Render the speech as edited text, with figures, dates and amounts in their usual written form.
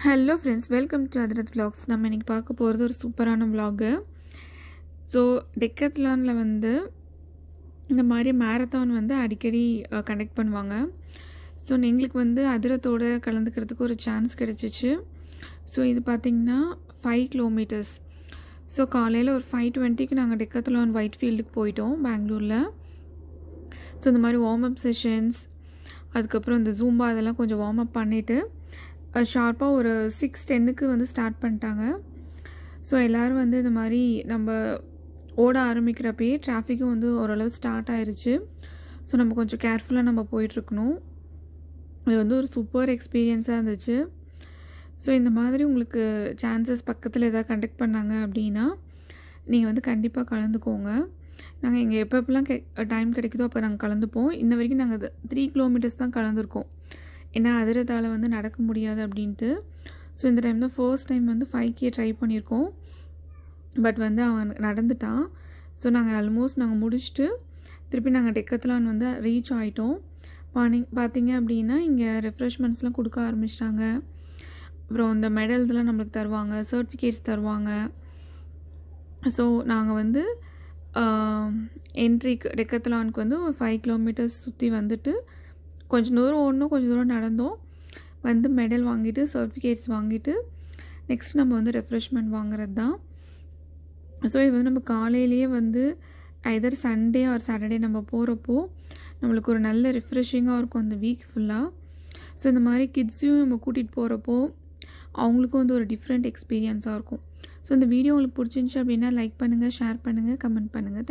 Hello friends, welcome to Athirath vlogs. நம்ம இன்றைக்கி பார்க்க போகிறது ஒரு சூப்பரான vlog. ஸோ டெக்கத்லானில் வந்து இந்த மாதிரி மேரத்தான் வந்து அடிக்கடி கண்டக்ட் பண்ணுவாங்க. ஸோ எங்களுக்கு வந்து அதிரத்தோடு கலந்துக்கிறதுக்கு ஒரு சான்ஸ் கிடச்சிச்சு. ஸோ இது பார்த்திங்கன்னா 5 கிலோமீட்டர்ஸ். ஸோ காலையில் ஒரு 5:20க்கு நாங்கள் டெக்கத்லான் ஒயிட் ஃபீல்டுக்கு போயிட்டோம் பெங்களூரில். ஸோ இந்த மாதிரி வார்ம் அப் செஷன்ஸ், அதுக்கப்புறம் இந்த ஜூம்பா அதெல்லாம் கொஞ்சம் வார்ம் அப் பண்ணிவிட்டு ஷார்ப்பாக ஒரு 6:10க்கு வந்து ஸ்டார்ட் பண்ணிட்டாங்க. ஸோ எல்லோரும் வந்து இந்த மாதிரி நம்ம ஓட ஆரம்பிக்கிறப்பயே டிராஃபிக்கும் வந்து ஓரளவு ஸ்டார்ட் ஆயிடுச்சு. ஸோ நம்ம கொஞ்சம் கேர்ஃபுல்லாக நம்ம போயிட்டுருக்கணும். இது வந்து ஒரு சூப்பர் எக்ஸ்பீரியன்ஸாக இருந்துச்சு. ஸோ இந்த மாதிரி உங்களுக்கு சான்சஸ் பக்கத்தில் எதாவது கண்டக்ட் பண்ணாங்க அப்படின்னா நீங்கள் வந்து கண்டிப்பாக கலந்துக்கோங்க. நாங்கள் எங்கள் எப்பப்பெல்லாம் டைம் கிடைக்குதோ அப்போ நாங்கள் கலந்துப்போம். இன்ன வரைக்கும் நாங்கள் 3 கிலோமீட்டர்ஸ் தான் கலந்துருக்கோம். ஏன்னா அதிரத்தால் வந்து நடக்க முடியாது அப்படின்ட்டு. ஸோ இந்த டைம் தான் ஃபர்ஸ்ட் டைம் வந்து 5K ட்ரை பண்ணியிருக்கோம். பட் வந்து அவன் நடந்துட்டான். ஸோ நாங்கள் முடிச்சுட்டு திருப்பி நாங்கள் டெக்கத்லான் வந்து ரீச் ஆகிட்டோம். பார்த்தீங்க அப்படின்னா இங்கே ரெஃப்ரெஷ்மெண்ட்ஸ்லாம் கொடுக்க ஆரம்பிச்சிட்டாங்க. அப்புறம் இந்த மெடல்ஸ்லாம் நம்மளுக்கு தருவாங்க, சர்டிஃபிகேட்ஸ் தருவாங்க. ஸோ நாங்கள் வந்து என்ட்ரிக்கு டெக்கத்லானுக்கு வந்து ஒரு 5 கிலோமீட்டர்ஸ் சுற்றி வந்துட்டு கொஞ்சம் தூரம் ஓடணும், கொஞ்சம் தூரம் நடந்தோம். வந்து மெடல் வாங்கிட்டு சர்டிஃபிகேட்ஸ் வாங்கிட்டு நெக்ஸ்ட் நம்ம வந்து ரெஃப்ரெஷ்மெண்ட் வாங்குறது தான். ஸோ இது வந்து நம்ம காலையிலேயே வந்து ஐதர் சண்டே ஆர் சாட்டர்டே நம்ம போகிறப்போ நம்மளுக்கு ஒரு நல்ல ரிஃப்ரெஷிங்காக இருக்கும் அந்த வீக் ஃபுல்லாக. ஸோ இந்த மாதிரி கிட்ஸையும் நம்ம கூட்டிகிட்டு போகிறப்போ அவங்களுக்கும் வந்து ஒரு டிஃப்ரெண்ட் எக்ஸ்பீரியன்ஸாக இருக்கும். ஸோ இந்த வீடியோ உங்களுக்கு பிடிச்சிருந்துச்சி அப்படின்னா லைக் பண்ணுங்கள், ஷேர் பண்ணுங்கள், கமெண்ட் பண்ணுங்கள். தேங்க்யூ.